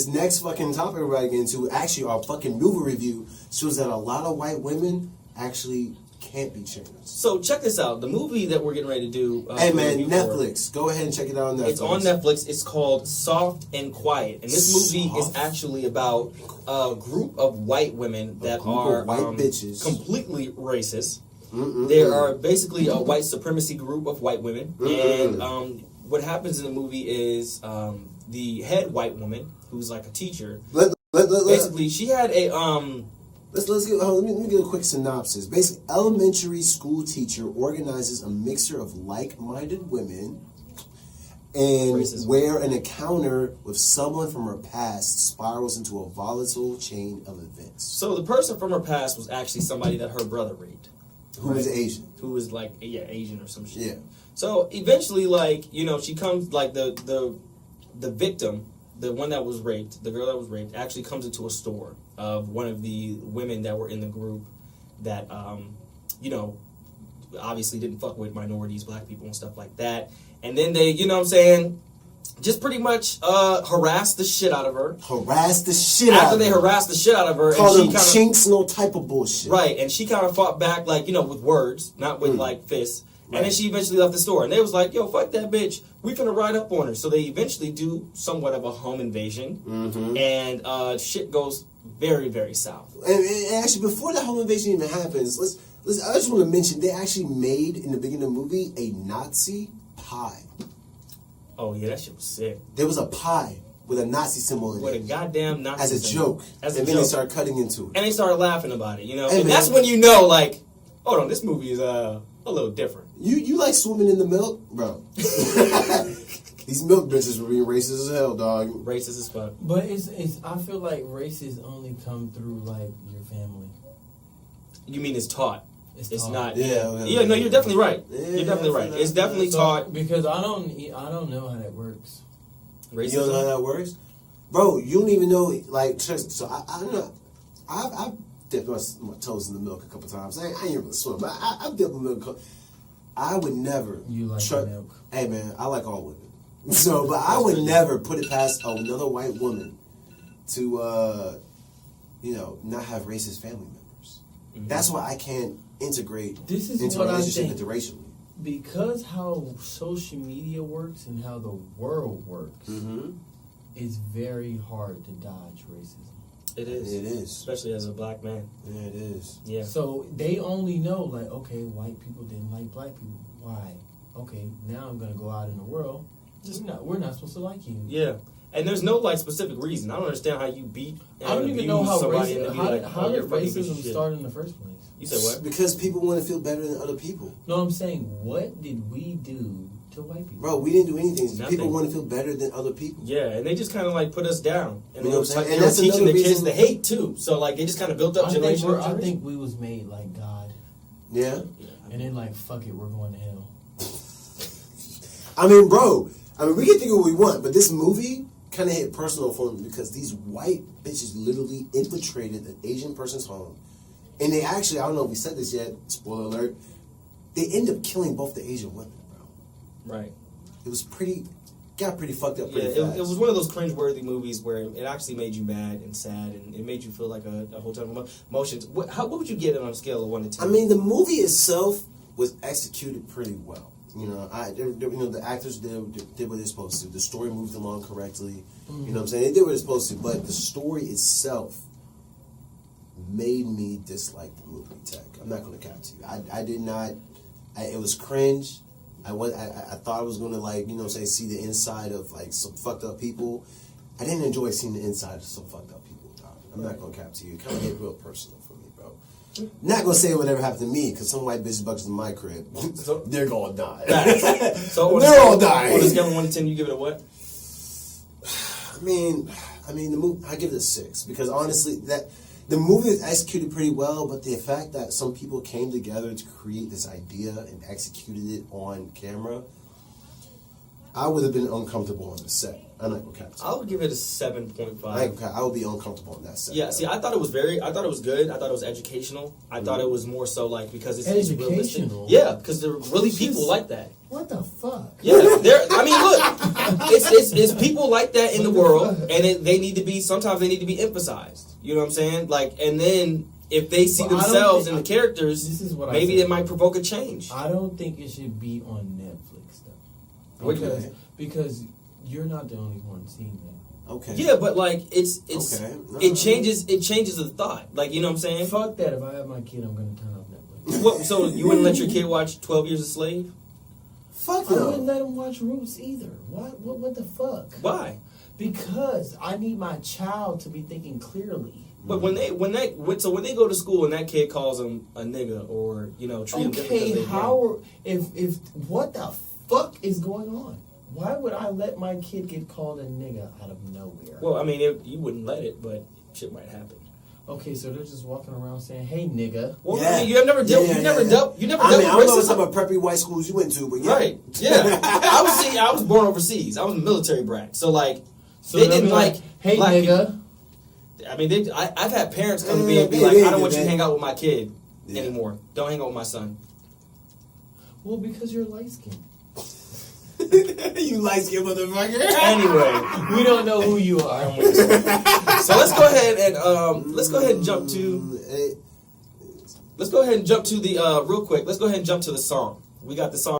This next fucking topic we're about to get into, actually our fucking movie review, shows that a lot of white women actually can't be changed. So check this out. The movie that we're getting ready to do. Hey man, Netflix. Go ahead and check it out on Netflix. It's on Netflix. It's called Soft and Quiet, and this movie is actually about a group of white women that are bitches. Completely racist. They are basically a white supremacy group of white women, and what happens in the movie is the head white woman, who's like a teacher, basically she had a let me get a quick synopsis. Basically, elementary school teacher organizes a mixture of like-minded women, and Racism. where an encounter with someone from her past spirals into a volatile chain of events. So the person from her past was actually somebody that her brother raped. Who was Asian? Who was like Asian or some shit. Yeah. So eventually, she comes the victim, the one that was raped, the girl that was raped, actually comes into a store of one of the women that were in the group that, obviously didn't fuck with minorities, black people and stuff like that. And then they, just pretty much harassed the shit out of her. After they harassed the shit out of her. Call them chinks, no type of bullshit. Right, and she kind of fought back, with words, not with, fists. Right. And then she eventually left the store. And they was like, yo, fuck that bitch. We finna ride up on her. So they eventually do somewhat of a home invasion. And shit goes very, very south. And actually, before the home invasion even happens, I just want to mention, they actually made, in the beginning of the movie, a Nazi pie. Oh, yeah, that shit was sick. There was a pie with a Nazi symbol in it. With a goddamn Nazi symbol. As a joke. And then they started cutting into it. And they started laughing about it, Hey, and that's when you know, hold on, this movie is a little different. You like swimming in the milk? Bro. These milk bitches were being racist as hell, dog. Racist as fuck. But I feel like races only come through, your family. You mean it's taught? It's not. Yeah, no, you're definitely right. You're definitely right. It's definitely taught. Because I don't know how that works. Racism? You don't know how that works? Bro, you don't even know, so I don't know. I've dipped my toes in the milk a couple times. I ain't able to swim, but I've dipped my milk. I would never. You like milk? Hey, man, I like all women. So, but I would never put it past another white woman to, not have racist family members. That's why I can't integrate into a relationship interracially. Because how social media works and how the world works, it's very hard to dodge racism. It is. It is. Especially as a black man. Yeah, it is. Yeah. So they only know, okay, white people didn't like black people. Why? Okay, now I'm going to go out in the world. We're not supposed to like you. Yeah. And there's no specific reason. I don't understand how you beat and I don't even know how how did racism start in the first place? You said what? Because people want to feel better than other people. No, I'm saying, what did we do to white people? Bro, we didn't do anything. Nothing. People want to feel better than other people. Yeah, and they just kind of put us down. And you know what I'm saying? They were teaching the kids to hate too. So they just kind of built up generation. I think we was made like God. Yeah? And then fuck it, we're going to hell. I mean, bro, we can think of what we want, but this movie kind of hit personal for me because these white bitches literally infiltrated an Asian person's home. And they actually, I don't know if we said this yet, spoiler alert, they end up killing both the Asian women, bro. Right. It was got pretty fucked up pretty fast. It was one of those cringeworthy movies where it actually made you mad and sad, and it made you feel like a whole ton of emotions. What would you get it on a scale of 1 to 10? I mean, the movie itself was executed pretty well. The actors did what they're supposed to. The story moved along correctly. You know what I'm saying? They did what they're supposed to, but the story itself made me dislike the movie. Tech. I'm not going to cap to you. I did not. It was cringe. I thought I was going to see the inside of some fucked up people. I didn't enjoy seeing the inside of some fucked up people. Dog. I'm not going to cap to you. It kind of get real personal for me, bro. Not gonna say whatever happened to me because some white bitch bucks in my crib. They're gonna die. So they're all dying. On a scale of 1 to 10, you give it a what? I mean, the movie. I give it a 6 because honestly, the movie is executed pretty well, but the fact that some people came together to create this idea and executed it on camera, I would have been uncomfortable on the set. I'm not gonna cap. I would give it a 7.5. I would be uncomfortable in that set. Yeah, see, I thought it was good. I thought it was educational. I thought it was more so like because it's realistic. Yeah, because there are really people like that. What the fuck? Yeah, I mean, look, it's people like that in the world, and they need to be. Sometimes they need to be emphasized. You know what I'm saying? Like, and then if they see themselves in the characters, this is what maybe it might provoke a change. I don't think it should be on Netflix though, because you're not the only one seeing that. Okay. Yeah, but like it changes the thought. Like, you know what I'm saying? Fuck that. If I have my kid, I'm gonna turn off Netflix. What, so you wouldn't let your kid watch 12 Years a Slave? Fuck I no. wouldn't let him watch Roots either. What the fuck? Why? Because I need my child to be thinking clearly. But when they go to school and that kid calls them a nigga or treat them different because if what the fuck is going on? Why would I let my kid get called a nigga out of nowhere? Well, I mean, you wouldn't let it, but shit might happen. Okay, so they're just walking around saying, "Hey, nigga." Well, I mean, you never dealt with I mean, I don't know some of the preppy white schools you went to, but yeah. Right? Yeah, I was born overseas. I was a military brat, so like they didn't like "Hey, black nigga." people. I mean, I've had parents come to me and be like, "I don't want you to hang out with my kid anymore. Don't hang out with my son." Well, because you're light skinned. You light skinned motherfucker. Anyway, we don't know who you are. So let's go ahead and jump to. Let's go ahead and jump to the real quick. Let's go ahead and jump to the song. We got the song.